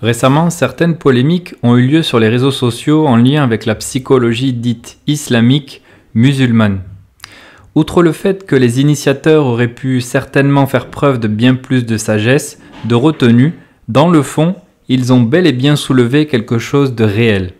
Récemment, certaines polémiques ont eu lieu sur les réseaux sociaux en lien avec la psychologie dite islamique musulmane. Outre le fait que les initiateurs auraient pu certainement faire preuve de bien plus de sagesse, de retenue, dans le fond, ils ont bel et bien soulevé quelque chose de réel.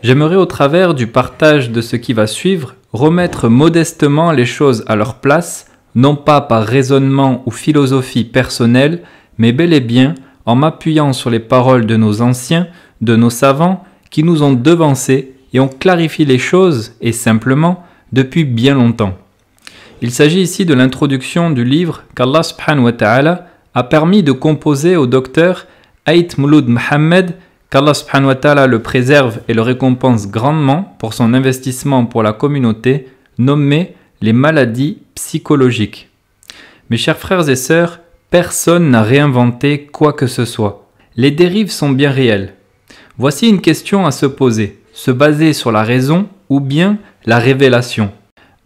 J'aimerais au travers du partage de ce qui va suivre, remettre modestement les choses à leur place, non pas par raisonnement ou philosophie personnelle, mais bel et bien en m'appuyant sur les paroles de nos anciens, de nos savants, qui nous ont devancés et ont clarifié les choses, et simplement, depuis bien longtemps. Il s'agit ici de l'introduction du livre qu'Allah subhanahu wa ta'ala a permis de composer au docteur Ait Mouloud Mohammed, qu'Allah subhanahu wa ta'ala le préserve et le récompense grandement pour son investissement pour la communauté, nommé les maladies psychologiques. Mes chers frères et sœurs, personne n'a réinventé quoi que ce soit. Les dérives sont bien réelles. Voici une question à se poser, se baser sur la raison ou bien la révélation.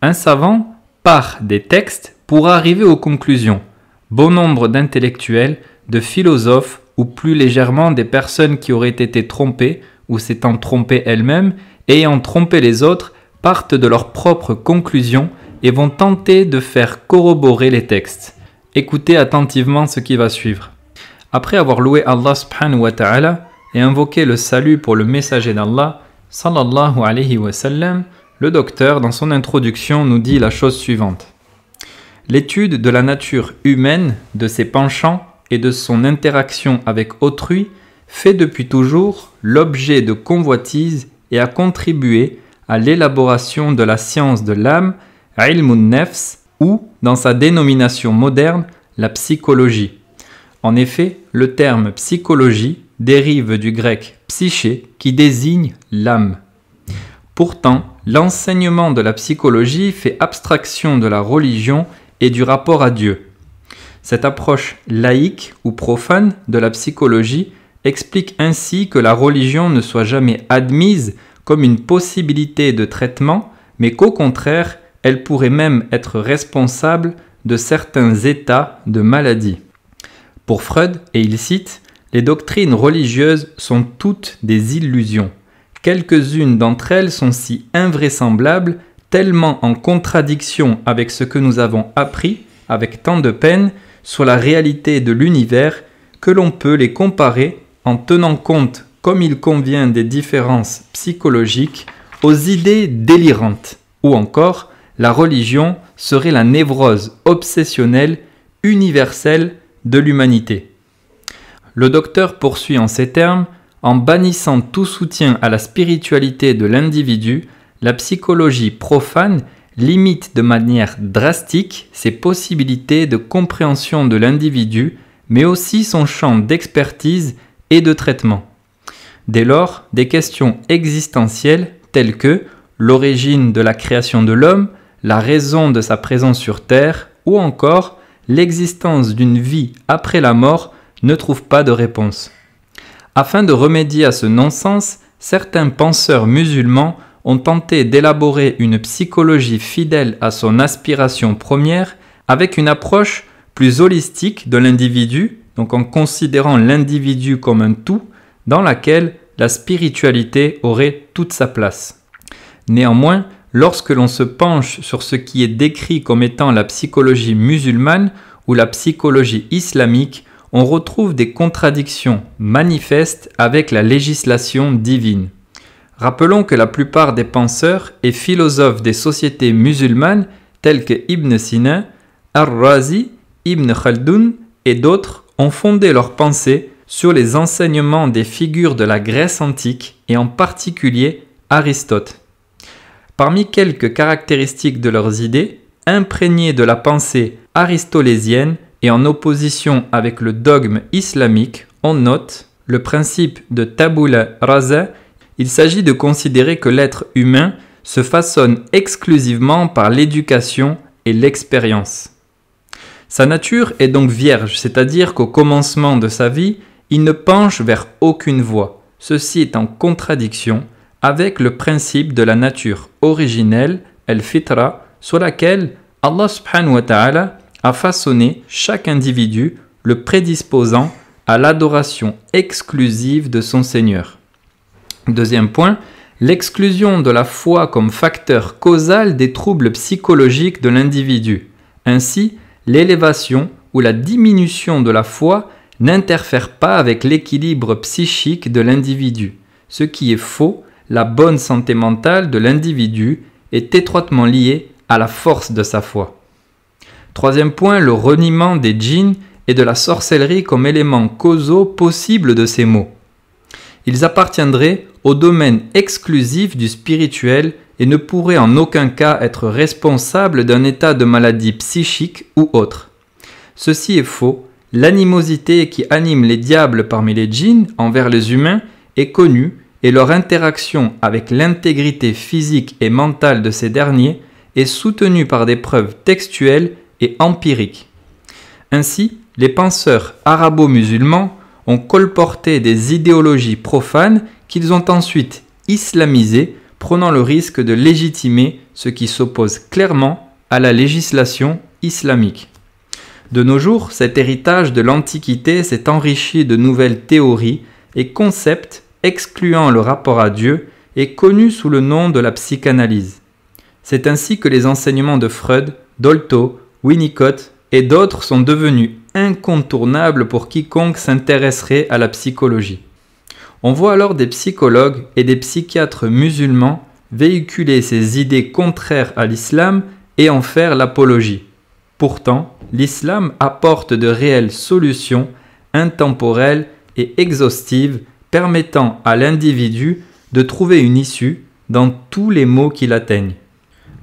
Un savant part des textes pour arriver aux conclusions. Bon nombre d'intellectuels, de philosophes ou plus légèrement des personnes qui auraient été trompées ou s'étant trompées elles-mêmes et ayant trompé les autres partent de leurs propres conclusions et vont tenter de faire corroborer les textes. Écoutez attentivement ce qui va suivre. Après avoir loué Allah subhanahu wa ta'ala et invoqué le salut pour le messager d'Allah, sallallahu alayhi wa sallam, le docteur dans son introduction nous dit la chose suivante. L'étude de la nature humaine, de ses penchants et de son interaction avec autrui fait depuis toujours l'objet de convoitises et a contribué à l'élaboration de la science de l'âme, ilmun nefs, ou, dans sa dénomination moderne, la psychologie. En effet, le terme psychologie dérive du grec psyché qui désigne l'âme. Pourtant, l'enseignement de la psychologie fait abstraction de la religion et du rapport à Dieu. Cette approche laïque ou profane de la psychologie explique ainsi que la religion ne soit jamais admise comme une possibilité de traitement, mais qu'au contraire, elle pourrait même être responsable de certains états de maladie. Pour Freud, et il cite, « Les doctrines religieuses sont toutes des illusions. Quelques-unes d'entre elles sont si invraisemblables, tellement en contradiction avec ce que nous avons appris, avec tant de peine, sur la réalité de l'univers, que l'on peut les comparer en tenant compte, comme il convient des différences psychologiques, aux idées délirantes, ou encore, la religion serait la névrose obsessionnelle, universelle de l'humanité. » Le docteur poursuit en ces termes, en bannissant tout soutien à la spiritualité de l'individu, la psychologie profane limite de manière drastique ses possibilités de compréhension de l'individu, mais aussi son champ d'expertise et de traitement. Dès lors, des questions existentielles telles que l'origine de la création de l'homme, la raison de sa présence sur Terre ou encore l'existence d'une vie après la mort ne trouvent pas de réponse. Afin de remédier à ce non-sens, certains penseurs musulmans ont tenté d'élaborer une psychologie fidèle à son aspiration première avec une approche plus holistique de l'individu, donc en considérant l'individu comme un tout dans laquelle la spiritualité aurait toute sa place. Néanmoins, lorsque l'on se penche sur ce qui est décrit comme étant la psychologie musulmane ou la psychologie islamique, on retrouve des contradictions manifestes avec la législation divine. Rappelons que la plupart des penseurs et philosophes des sociétés musulmanes, tels que Ibn Sina, Ar-Razi, Ibn Khaldun et d'autres, ont fondé leurs pensées sur les enseignements des figures de la Grèce antique et en particulier Aristote. Parmi quelques caractéristiques de leurs idées, imprégnées de la pensée aristotélienne et en opposition avec le dogme islamique, on note le principe de tabula rasa. Il s'agit de considérer que l'être humain se façonne exclusivement par l'éducation et l'expérience. Sa nature est donc vierge, c'est-à-dire qu'au commencement de sa vie, il ne penche vers aucune voie. Ceci est en contradiction avec le principe de la nature originelle, el-fitra, sur laquelle Allah subhanahu wa ta'ala a façonné chaque individu, le prédisposant à l'adoration exclusive de son Seigneur. Deuxième point, l'exclusion de la foi comme facteur causal des troubles psychologiques de l'individu. Ainsi, l'élévation ou la diminution de la foi n'interfère pas avec l'équilibre psychique de l'individu. Ce qui est faux, la bonne santé mentale de l'individu est étroitement liée à la force de sa foi. Troisième point, le reniement des djinns et de la sorcellerie comme éléments causaux possibles de ces maux. Ils appartiendraient au domaine exclusif du spirituel et ne pourraient en aucun cas être responsables d'un état de maladie psychique ou autre. Ceci est faux. L'animosité qui anime les diables parmi les djinns envers les humains est connue et leur interaction avec l'intégrité physique et mentale de ces derniers est soutenue par des preuves textuelles et empiriques. Ainsi, les penseurs arabo-musulmans ont colporté des idéologies profanes qu'ils ont ensuite islamisées, prenant le risque de légitimer ce qui s'oppose clairement à la législation islamique. De nos jours, cet héritage de l'Antiquité s'est enrichi de nouvelles théories et concepts excluant le rapport à Dieu et connus sous le nom de la psychanalyse. C'est ainsi que les enseignements de Freud, Dolto, Winnicott et d'autres sont devenus incontournables pour quiconque s'intéresserait à la psychologie. On voit alors des psychologues et des psychiatres musulmans véhiculer ces idées contraires à l'islam et en faire l'apologie. Pourtant, l'islam apporte de réelles solutions intemporelles et exhaustives permettant à l'individu de trouver une issue dans tous les maux qui l'atteignent.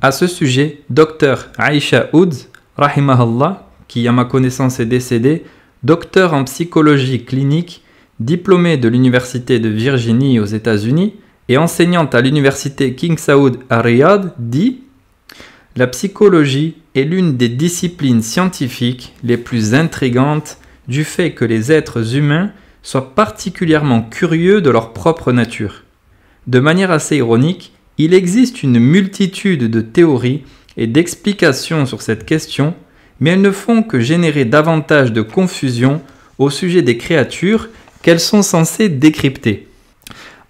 À ce sujet, Dr Aisha Oud, rahimahallah, qui à ma connaissance est décédée, docteur en psychologie clinique, diplômée de l'université de Virginie aux États-Unis et enseignante à l'université King Saoud à Riyad, dit « La psychologie est l'une des disciplines scientifiques les plus intrigantes du fait que les êtres humains soient particulièrement curieux de leur propre nature. De manière assez ironique, il existe une multitude de théories et d'explications sur cette question, mais elles ne font que générer davantage de confusion au sujet des créatures qu'elles sont censées décrypter.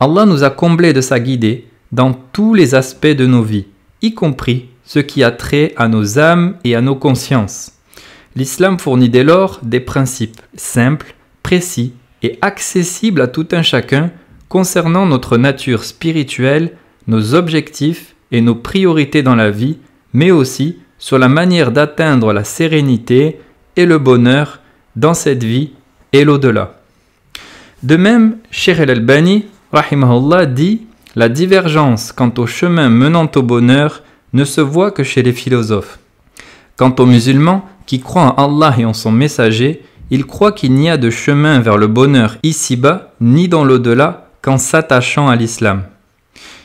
Allah nous a comblés de sa guidée dans tous les aspects de nos vies, y compris ce qui a trait à nos âmes et à nos consciences. L'islam fournit dès lors des principes simples, précis et accessibles à tout un chacun concernant notre nature spirituelle, nos objectifs et nos priorités dans la vie, mais aussi sur la manière d'atteindre la sérénité et le bonheur dans cette vie et l'au-delà. De même, Cheikh al-Albani, rahimahullah, dit « La divergence quant au chemin menant au bonheur ne se voit que chez les philosophes. Quant aux musulmans qui croient en Allah et en son messager, ils croient qu'il n'y a de chemin vers le bonheur ici-bas ni dans l'au-delà qu'en s'attachant à l'islam.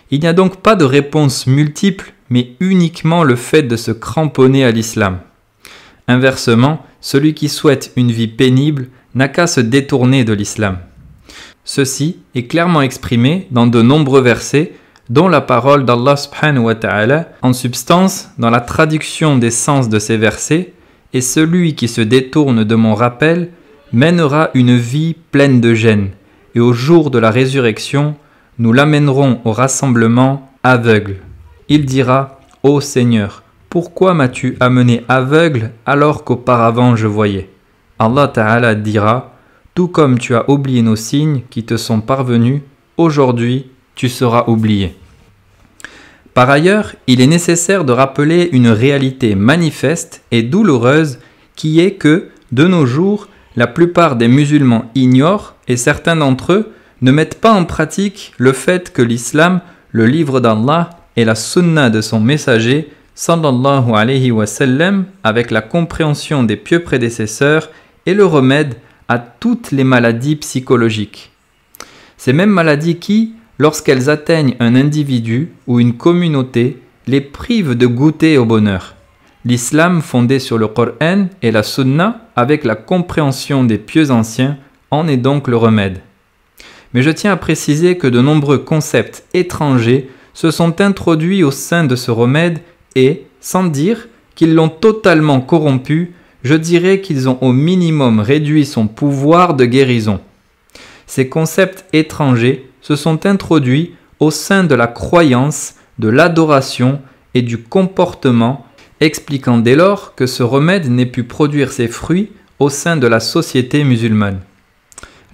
Il n'y a donc pas de réponse multiple, mais uniquement le fait de se cramponner à l'islam. Inversement, celui qui souhaite une vie pénible n'a qu'à se détourner de l'islam. Ceci est clairement exprimé dans de nombreux versets, dont la parole d'Allah subhanahu wa ta'ala, en substance, dans la traduction des sens de ces versets, et celui qui se détourne de mon rappel mènera une vie pleine de gêne, et au jour de la résurrection, nous l'amènerons au rassemblement aveugle. Il dira « Ô Seigneur, pourquoi m'as-tu amené aveugle alors qu'auparavant je voyais ?» Allah Ta'ala dira « Tout comme tu as oublié nos signes qui te sont parvenus, aujourd'hui tu seras oublié. » Par ailleurs, il est nécessaire de rappeler une réalité manifeste et douloureuse qui est que, de nos jours, la plupart des musulmans ignorent et certains d'entre eux ne mettent pas en pratique le fait que l'islam, le livre d'Allah et la sunna de son messager, sallallahu alayhi wa sallam, avec la compréhension des pieux prédécesseurs, est le remède à toutes les maladies psychologiques. Ces mêmes maladies qui, lorsqu'elles atteignent un individu ou une communauté, les privent de goûter au bonheur. L'islam fondé sur le Coran et la Sunna, avec la compréhension des pieux anciens, en est donc le remède. Mais je tiens à préciser que de nombreux concepts étrangers se sont introduits au sein de ce remède et, sans dire qu'ils l'ont totalement corrompu, je dirais qu'ils ont au minimum réduit son pouvoir de guérison. Ces concepts étrangers se sont introduits au sein de la croyance, de l'adoration et du comportement, expliquant dès lors que ce remède n'ait pu produire ses fruits au sein de la société musulmane.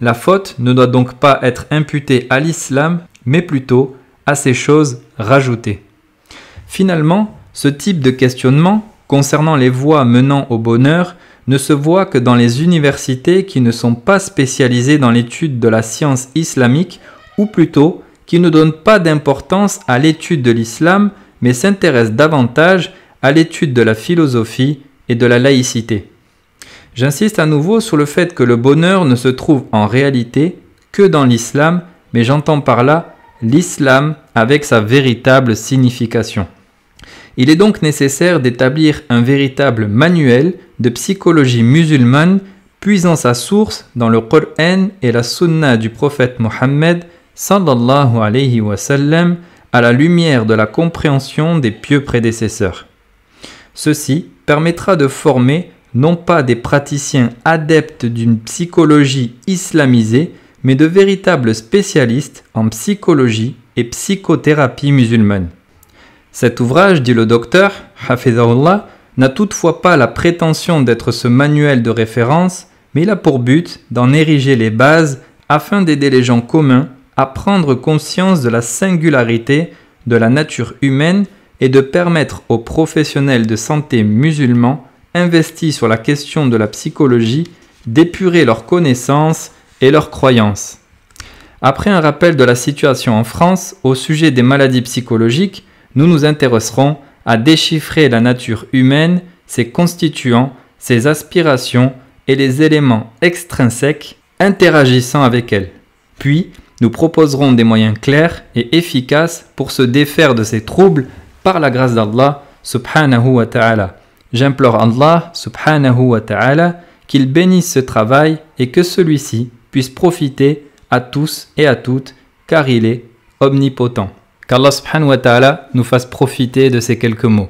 La faute ne doit donc pas être imputée à l'islam, mais plutôt à ces choses rajoutées. Finalement, ce type de questionnement concernant les voies menant au bonheur ne se voit que dans les universités qui ne sont pas spécialisées dans l'étude de la science islamique, ou plutôt qui ne donnent pas d'importance à l'étude de l'islam, mais s'intéressent davantage à l'étude de la philosophie et de la laïcité. J'insiste à nouveau sur le fait que le bonheur ne se trouve en réalité que dans l'islam, mais j'entends par là l'islam avec sa véritable signification. Il est donc nécessaire d'établir un véritable manuel de psychologie musulmane puisant sa source dans le Coran et la Sunna du prophète Mohammed sallallahu alayhi wa sallam à la lumière de la compréhension des pieux prédécesseurs. Ceci permettra de former non pas des praticiens adeptes d'une psychologie islamisée, mais de véritables spécialistes en psychologie et psychothérapie musulmane. Cet ouvrage, dit le docteur, Hafizahullah, n'a toutefois pas la prétention d'être ce manuel de référence, mais il a pour but d'en ériger les bases afin d'aider les gens communs à prendre conscience de la singularité de la nature humaine et de permettre aux professionnels de santé musulmans investis sur la question de la psychologie d'épurer leurs connaissances et leurs croyances. Après un rappel de la situation en France au sujet des maladies psychologiques, nous nous intéresserons à déchiffrer la nature humaine, ses constituants, ses aspirations et les éléments extrinsèques interagissant avec elle. Puis, nous proposerons des moyens clairs et efficaces pour se défaire de ces troubles par la grâce d'Allah subhanahu wa ta'ala. J'implore Allah subhanahu wa ta'ala qu'il bénisse ce travail et que celui-ci puisse profiter à tous et à toutes car il est omnipotent. Qu'Allah subhanahu wa ta'ala nous fasse profiter de ces quelques mots.